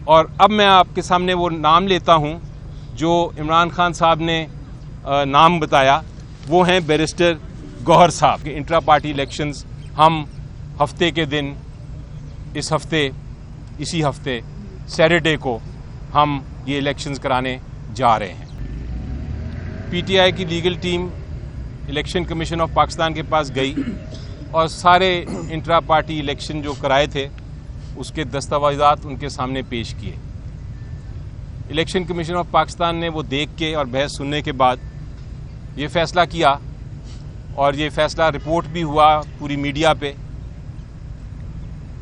और अब मैं आपके सामने वो नाम लेता हूं जो इमरान खान साहब ने नाम बताया, वो हैं बैरिस्टर गौहर साहब के। इंट्रा पार्टी इलेक्शंस हम हफ्ते के दिन इस हफ्ते, इसी हफ्ते सैटरडे को हम ये इलेक्शंस कराने जा रहे हैं। पीटीआई की legal team election commission of Pakistan के पास गई और सारे इंट्रा पार्टी इलेक्शन जो कराए थे उसके दस्तावेज़ात उनके सामने पेश किए। इलेक्शन कमीशन ऑफ पाकिस्तान ने वो देख के और बहस सुनने के बाद ये फैसला किया, और ये फैसला रिपोर्ट भी हुआ पूरी मीडिया पे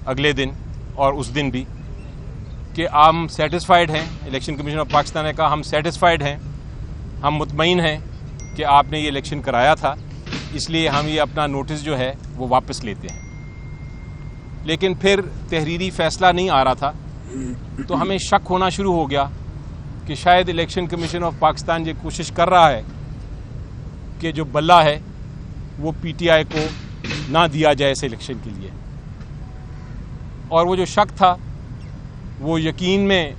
अगले दिन और उस दिन भी, कि हम सेटिस्फाइड हैं। इलेक्शन कमीशन ऑफ पाकिस्तान ने कहा हम सेटिस्फाइड हैं, हम मुतमईन हैं कि आपने ये इलेक्शन कराया था, इसलिए हम ये अपना नोटिस जो है वो वापस लेते हैं। लेकिन फिर तहरीरी फैसला नहीं आ रहा था, तो हमें शक होना शुरू हो गया कि शायद इलेक्शन कमीशन ऑफ पाकिस्तान ये कोशिश कर रहा है कि जो बल्ला है वो पीटीआई को ना दिया जाए इस इलेक्शन के लिए। और वो जो शक था वो यकीन में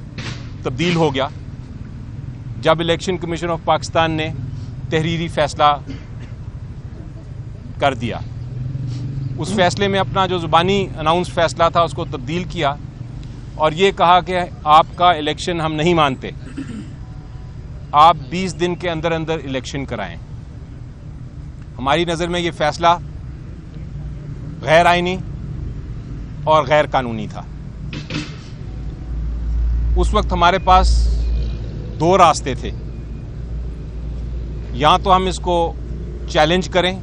तब्दील हो गया जब इलेक्शन कमीशन ऑफ पाकिस्तान ने तहरीरी फैसला कर दिया। उस फैसले में अपना जो ज़ुबानी अनाउंस फैसला था उसको तब्दील किया और ये कहा कि आपका इलेक्शन हम नहीं मानते, आप 20 दिन के अंदर अंदर इलेक्शन कराएं। हमारी नज़र में ये फैसला गैर आईनी और गैर कानूनी था। उस वक्त हमारे पास दो रास्ते थे, या तो हम इसको चैलेंज करें,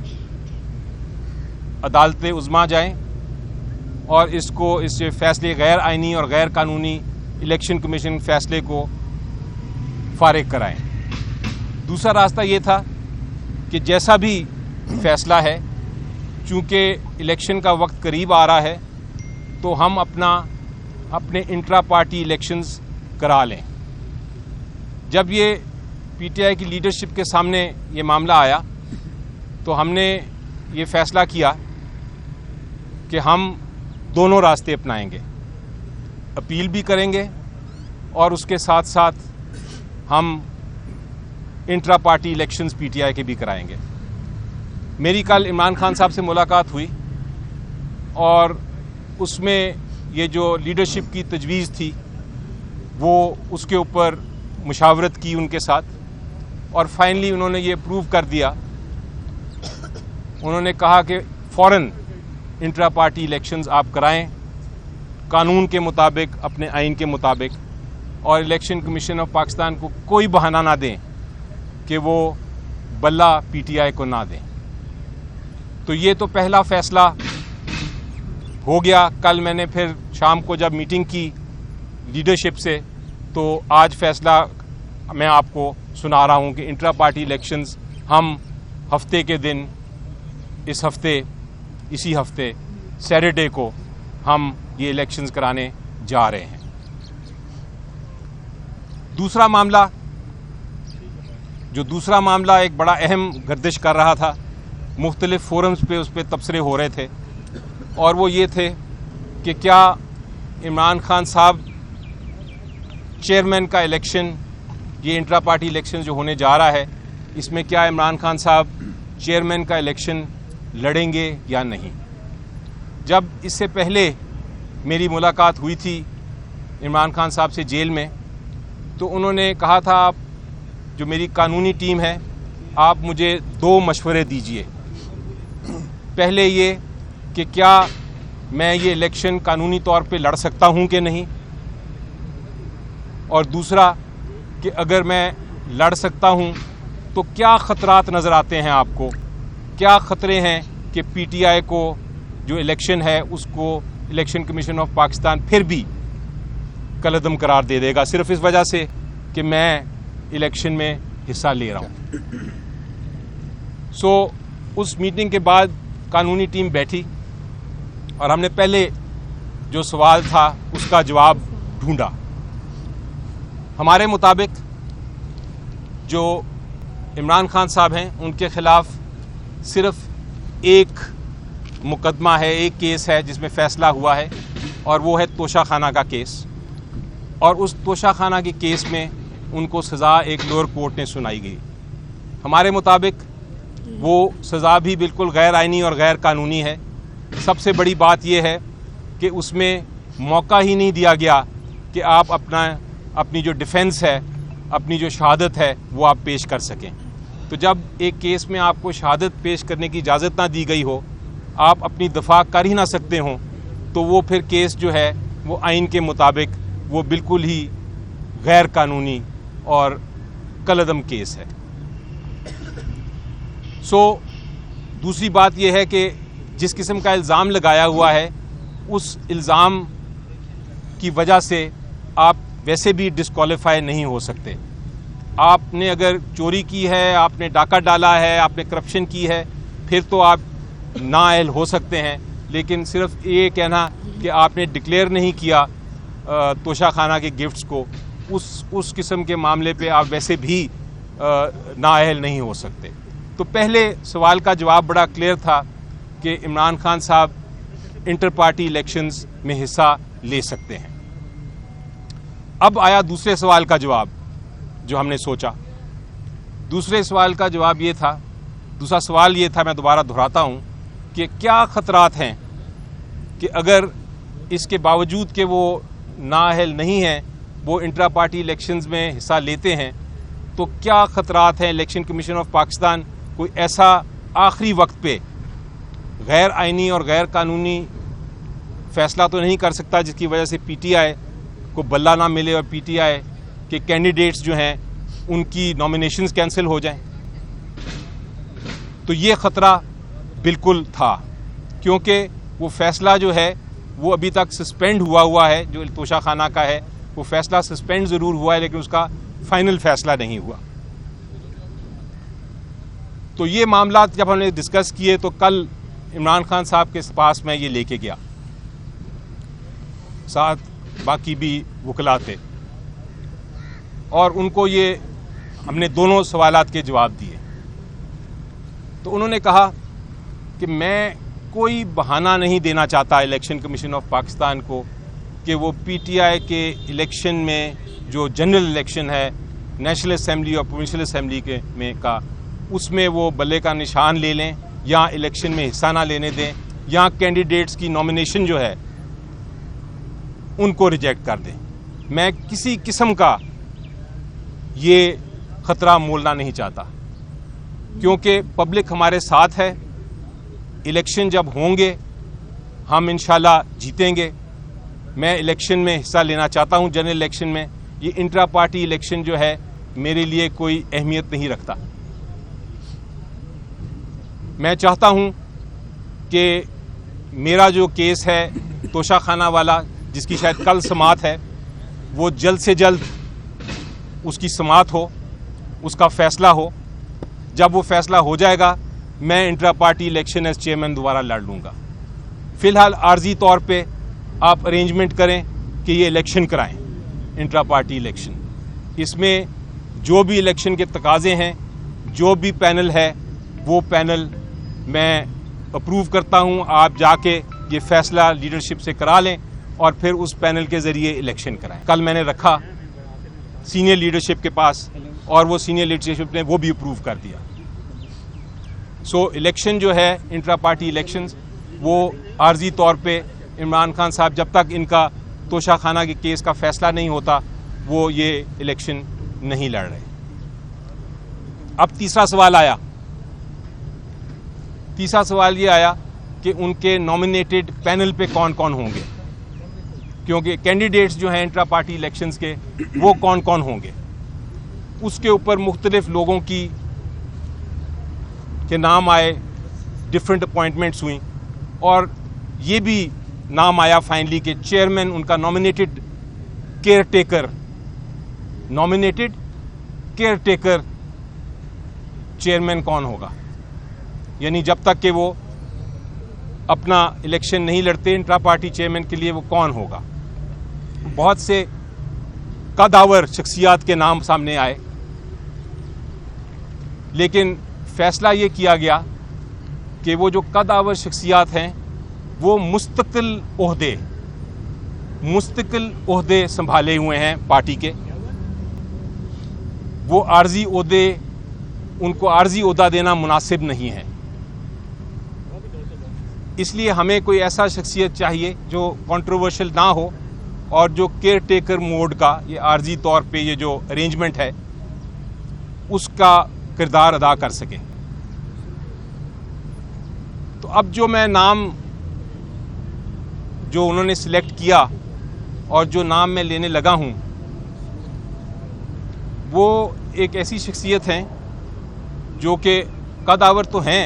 अदालत उज़्मा जाएं और इसको, इस फैसले गैर आईनी और गैर कानूनी इलेक्शन कमीशन फैसले को फारिग कराएं। दूसरा रास्ता ये था कि जैसा भी फैसला है, चूँकि इलेक्शन का वक्त करीब आ रहा है, तो हम अपने इंट्रा पार्टी इलेक्शंस करा लें। जब ये पीटीआई की लीडरशिप के सामने ये मामला आया तो हमने ये फैसला किया कि हम दोनों रास्ते अपनाएंगे, अपील भी करेंगे और उसके साथ साथ हम इंट्रा पार्टी इलेक्शंस पीटीआई के भी कराएंगे। मेरी कल इमरान खान साहब से मुलाकात हुई और उसमें ये जो लीडरशिप की तजवीज़ थी वो उसके ऊपर मुशावरत की उनके साथ, और फाइनली उन्होंने ये अप्रूव कर दिया। उन्होंने कहा कि फ़ौरन इंट्रा पार्टी इलेक्शंस आप कराएं कानून के मुताबिक, अपने आइन के मुताबिक, और इलेक्शन कमीशन ऑफ पाकिस्तान को कोई बहाना ना दें कि वो बल्ला पीटीआई को ना दें। तो ये तो पहला फैसला हो गया। कल मैंने फिर शाम को जब मीटिंग की लीडरशिप से, तो आज फैसला मैं आपको सुना रहा हूँ कि इंट्रा पार्टी इलेक्शंस हम हफ्ते के दिन, इस हफ्ते, इसी हफ्ते सैटरडे को हम ये इलेक्शंस कराने जा रहे हैं। दूसरा मामला एक बड़ा अहम गर्दिश कर रहा था, मुख्तलिफ फोरम्स पे उस पर तबसरे हो रहे थे, और वो ये थे कि क्या इमरान खान साहब चेयरमैन का इलेक्शन, ये इंट्रा पार्टी इलेक्शन जो होने जा रहा है, इसमें क्या इमरान खान साहब चेयरमैन का इलेक्शन लड़ेंगे या नहीं। जब इससे पहले मेरी मुलाकात हुई थी इमरान खान साहब से जेल में, तो उन्होंने कहा था, आप जो मेरी कानूनी टीम है, आप मुझे 2 मशवरे दीजिए। पहले ये कि क्या मैं ये इलेक्शन कानूनी तौर पे लड़ सकता हूँ कि नहीं, और दूसरा कि अगर मैं लड़ सकता हूँ तो क्या ख़तरात नज़र आते हैं आपको, क्या ख़तरे हैं कि पीटीआई को जो इलेक्शन है उसको इलेक्शन कमीशन ऑफ पाकिस्तान फिर भी कलअदम करार दे देगा सिर्फ इस वजह से कि मैं इलेक्शन में हिस्सा ले रहा हूँ। उस मीटिंग के बाद कानूनी टीम बैठी और हमने पहले जो सवाल था उसका जवाब ढूंढा। हमारे मुताबिक जो इमरान खान साहब हैं उनके ख़िलाफ़ सिर्फ एक मुकदमा है, एक केस है जिसमें फ़ैसला हुआ है, और वो है तोशाखाना का केस। और उस तोशाखाना के केस में उनको सज़ा एक लोअर कोर्ट ने सुनाई गई। हमारे मुताबिक वो सज़ा भी बिल्कुल गैर आइनी और गैर कानूनी है। सबसे बड़ी बात यह है कि उसमें मौका ही नहीं दिया गया कि आप अपनी जो डिफेंस है, अपनी जो शहादत है, वो आप पेश कर सकें। तो जब एक केस में आपको शहादत पेश करने की इजाज़त ना दी गई हो, आप अपनी दफा कर ही ना सकते हों, तो वो फिर केस जो है वो आइन के मुताबिक वो बिल्कुल ही गैर कानूनी और कलअदम केस है। दूसरी बात यह है कि जिस किस्म का इल्ज़ाम लगाया हुआ है, उस इल्ज़ाम की वजह से आप वैसे भी डिस्क्वालीफाई नहीं हो सकते। आपने अगर चोरी की है, आपने डाका डाला है, आपने करप्शन की है, फिर तो आप नाअहल हो सकते हैं। लेकिन सिर्फ ये कहना कि आपने डिक्लेयर नहीं किया तोशाखाना के गिफ्ट्स को, उस किस्म के मामले पे आप वैसे भी नाअहल नहीं हो सकते। तो पहले सवाल का जवाब बड़ा क्लियर था कि इमरान खान साहब इंटर पार्टी इलेक्शंस में हिस्सा ले सकते हैं। अब आया दूसरे सवाल का जवाब जो हमने सोचा। दूसरे सवाल का जवाब ये था, दूसरा सवाल ये था, मैं दोबारा दोहराता हूँ, कि क्या ख़तरात हैं कि अगर इसके बावजूद कि वो नाअहल नहीं हैं, वो इंट्रा पार्टी इलेक्शंस में हिस्सा लेते हैं, तो क्या ख़तरात हैं इलेक्शन कमीशन ऑफ पाकिस्तान कोई ऐसा आखिरी वक्त पे गैर आइनी और गैर कानूनी फ़ैसला तो नहीं कर सकता जिसकी वजह से पीटीआई को बल्ला ना मिले और पीटीआई के कैंडिडेट्स जो हैं उनकी नॉमिनेशंस कैंसिल हो जाएं। तो ये ख़तरा बिल्कुल था, क्योंकि वो फ़ैसला जो है वो अभी तक सस्पेंड हुआ है। जो तोशाखाना का है वो फ़ैसला सस्पेंड ज़रूर हुआ है, लेकिन उसका फाइनल फ़ैसला नहीं हुआ। तो ये मामला जब हमने डिस्कस किए तो कल इमरान खान साहब के पास मैं ये लेके गया, साथ बाकी भी वकला थे, और उनको ये हमने दोनों सवालात के जवाब दिए। तो उन्होंने कहा कि मैं कोई बहाना नहीं देना चाहता इलेक्शन कमीशन ऑफ पाकिस्तान को कि वो पीटीआई के इलेक्शन में जो जनरल इलेक्शन है नेशनल असेंबली और प्रोविंशियल असेंबली के में का, उसमें वो बल्ले का निशान ले लें या इलेक्शन में हिस्सा ना लेने दें या कैंडिडेट्स की नॉमिनेशन जो है उनको रिजेक्ट कर दें। मैं किसी किस्म का ये ख़तरा मोलना नहीं चाहता, क्योंकि पब्लिक हमारे साथ है। इलेक्शन जब होंगे हम इंशाल्लाह जीतेंगे। मैं इलेक्शन में हिस्सा लेना चाहता हूं, जनरल इलेक्शन में। ये इंट्रा पार्टी इलेक्शन जो है मेरे लिए कोई अहमियत नहीं रखता। मैं चाहता हूं कि मेरा जो केस है तोशाखाना वाला, जिसकी शायद कल समाअत है, वो जल्द से जल्द उसकी समाअत हो, उसका फ़ैसला हो। जब वो फ़ैसला हो जाएगा मैं intra party election as chairman दोबारा लड़ लूँगा। फ़िलहाल आर्जी तौर पे आप अरेंजमेंट करें कि ये इलेक्शन कराएं, इंट्रा पार्टी इलेक्शन। इसमें जो भी इलेक्शन के तकाज़े हैं, जो भी पैनल है, वो पैनल मैं अप्रूव करता हूं। आप जाके ये फ़ैसला लीडरशिप से करा लें और फिर उस पैनल के ज़रिए इलेक्शन कराएं। कल मैंने रखा सीनियर लीडरशिप के पास और वो सीनियर लीडरशिप ने वो भी अप्रूव कर दिया। इलेक्शन जो है इंट्रा पार्टी इलेक्शंस, वो आर्जी तौर पे इमरान खान साहब जब तक इनका तोशाखाना के केस का फ़ैसला नहीं होता वो ये इलेक्शन नहीं लड़ रहे। अब तीसरा सवाल आया। तीसरा सवाल ये आया कि उनके नॉमिनेटेड पैनल पे कौन कौन होंगे, क्योंकि कैंडिडेट्स जो हैं इंट्रा पार्टी इलेक्शंस के वो कौन कौन होंगे। उसके ऊपर मुख्तलिफ लोगों के नाम आए, डिफरेंट अपॉइंटमेंट्स हुई और ये भी नाम आया फाइनली कि चेयरमैन उनका नॉमिनेटेड केयर टेकर चेयरमैन कौन होगा। यानी जब तक कि वो अपना इलेक्शन नहीं लड़ते इंट्रा पार्टी चेयरमैन के लिए वो कौन होगा। बहुत से कदावर शख्सियात के नाम सामने आए, लेकिन फैसला ये किया गया कि वो जो कदावर शख्सियात हैं वो मुस्तकिल ओहदे मुस्तकिल ओहदे संभाले हुए हैं पार्टी के, वो आर्जी ओहदे, उनको आर्जी ओहदा देना मुनासिब नहीं है। इसलिए हमें कोई ऐसा शख्सियत चाहिए जो कंट्रोवर्शियल ना हो और जो केयर टेकर मोड का, ये आर्जी तौर पे ये जो अरेंजमेंट है उसका किरदार अदा कर सके। तो अब जो मैं नाम जो उन्होंने सिलेक्ट किया और जो नाम मैं लेने लगा हूं, वो एक ऐसी शख्सियत हैं जो कि कदावर तो हैं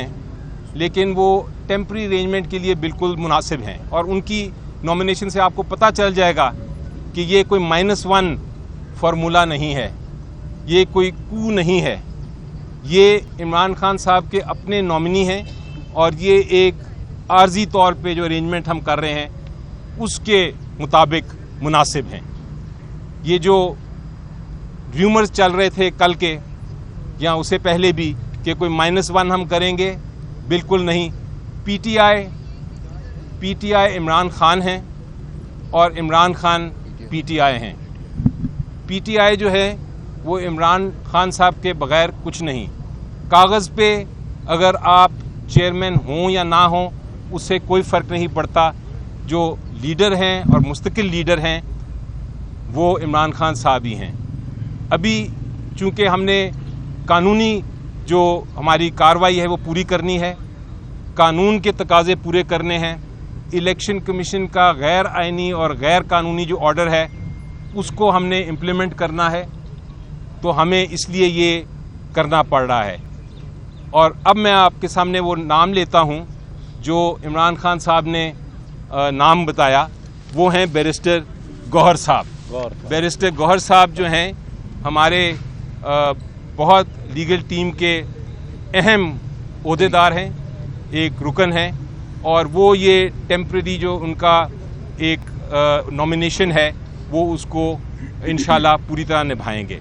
लेकिन वो टेम्पररी अरेंजमेंट के लिए बिल्कुल मुनासिब हैं। और उनकी नॉमिनेशन से आपको पता चल जाएगा कि ये कोई -1 फार्मूला नहीं है, ये कोई कू नहीं है, ये इमरान खान साहब के अपने नॉमिनी हैं और ये एक आर्जी तौर पे जो अरेंजमेंट हम कर रहे हैं उसके मुताबिक मुनासिब हैं। ये जो र्यूमर्स चल रहे थे कल के या उससे पहले भी कि कोई -1 हम करेंगे, बिल्कुल नहीं। पीटीआई इमरान खान हैं और इमरान खान पीटीआई हैं। पीटीआई जो है वो इमरान खान साहब के बगैर कुछ नहीं। कागज़ पे अगर आप चेयरमैन हों या ना हों उससे कोई फ़र्क नहीं पड़ता। जो लीडर हैं और मुस्तकिल लीडर हैं वो इमरान खान साहब ही हैं। अभी चूँकि हमने कानूनी जो हमारी कार्रवाई है वो पूरी करनी है, कानून के तकाजे पूरे करने हैं, इलेक्शन कमीशन का गैर आइनी और गैर कानूनी जो ऑर्डर है उसको हमने इम्प्लीमेंट करना है, तो हमें इसलिए ये करना पड़ रहा है। और अब मैं आपके सामने वो नाम लेता हूँ जो इमरान खान साहब ने नाम बताया, वो हैं बैरिस्टर गौहर साहब। बैरिस्टर गौहर साहब जो हैं हमारे बहुत लीगल टीम के अहम ओहदेदार हैं, एक रुकन है, और वो ये टेम्पररी जो उनका एक नॉमिनेशन है वो उसको इंशाल्लाह पूरी तरह निभाएंगे।